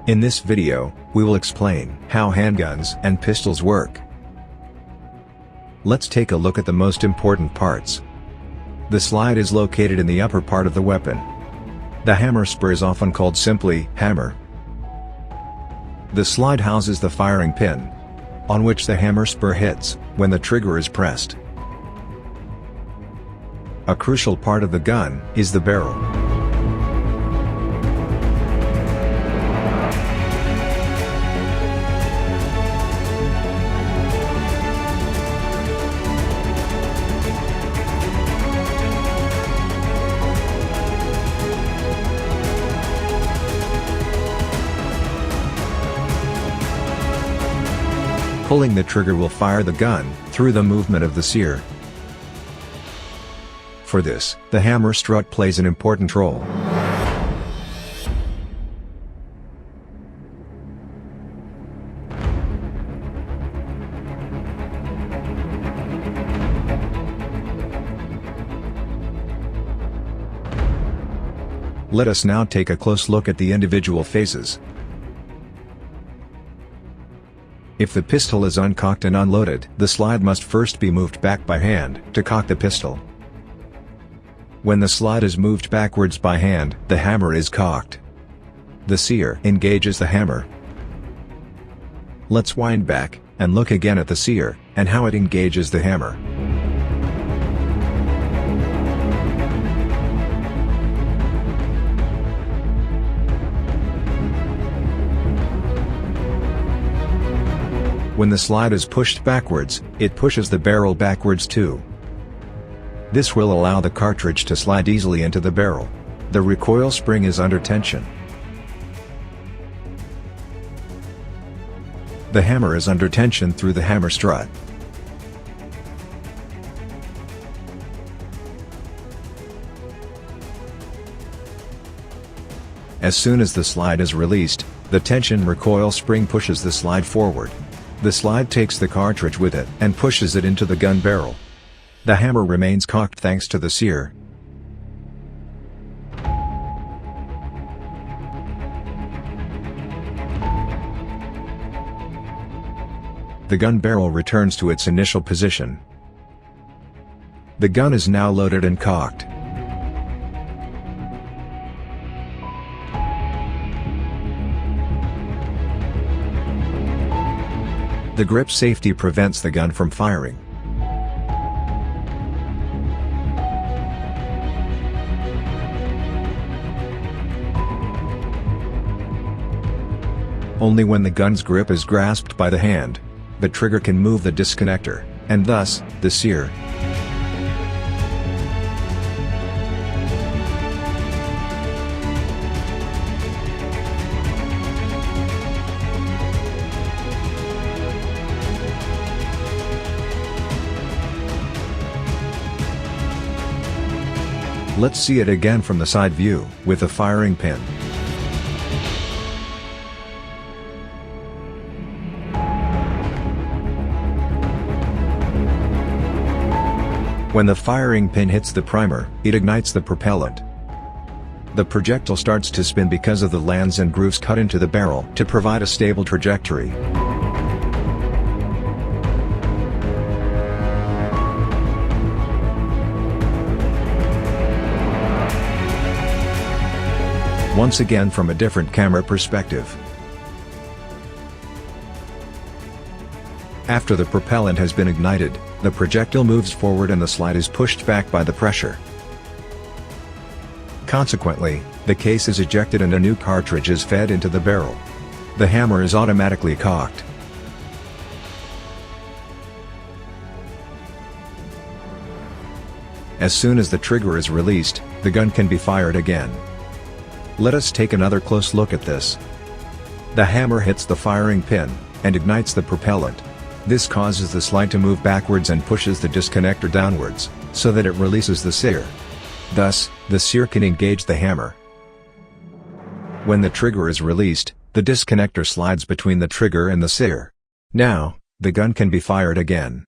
In this video, we will explain how handguns and pistols work. Let's take a look at the most important parts. The slide is located in the upper part of the weapon. The hammer spur is often called simply hammer. The slide houses the firing pin, on which the hammer spur hits when the trigger is pressed. A crucial part of the gun is the barrel. Pulling the trigger will fire the gun through the movement of the sear. For this, the hammer strut plays an important role. Let us now take a close look at the individual phases. If the pistol is uncocked and unloaded, the slide must first be moved back by hand to cock the pistol. When the slide is moved backwards by hand, the hammer is cocked. The sear engages the hammer. Let's wind back and look again at the sear and how it engages the hammer. When the slide is pushed backwards, it pushes the barrel backwards too. This will allow the cartridge to slide easily into the barrel. The recoil spring is under tension. The hammer is under tension through the hammer strut. As soon as the slide is released, the tension recoil spring pushes the slide forward. The slide takes the cartridge with it and pushes it into the gun barrel. The hammer remains cocked thanks to the sear. The gun barrel returns to its initial position. The gun is now loaded and cocked. The grip safety prevents the gun from firing. Only when the gun's grip is grasped by the hand, the trigger can move the disconnector, and thus, the sear. Let's see it again from the side view, with the firing pin. When the firing pin hits the primer, it ignites the propellant. The projectile starts to spin because of the lands and grooves cut into the barrel to provide a stable trajectory. Once again from a different camera perspective. After the propellant has been ignited, the projectile moves forward and the slide is pushed back by the pressure. Consequently, the case is ejected and a new cartridge is fed into the barrel. The hammer is automatically cocked. As soon as the trigger is released, the gun can be fired again. Let us take another close look at this. The hammer hits the firing pin and ignites the propellant. This causes the slide to move backwards and pushes the disconnector downwards, so that it releases the sear. Thus, the sear can engage the hammer. When the trigger is released, the disconnector slides between the trigger and the sear. Now, the gun can be fired again.